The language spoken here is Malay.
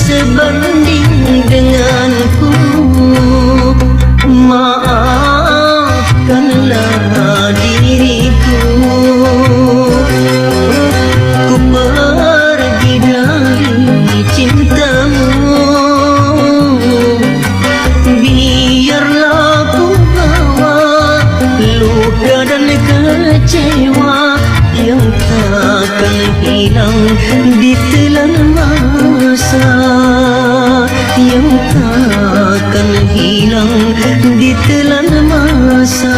sebanding denganku. Maafkanlah diriku, ku pergi dari cintamu. Biarlah ku bawa luka dan kecewa yang takkan hilang ditelan masa, yang takkan hilang ditelan masa.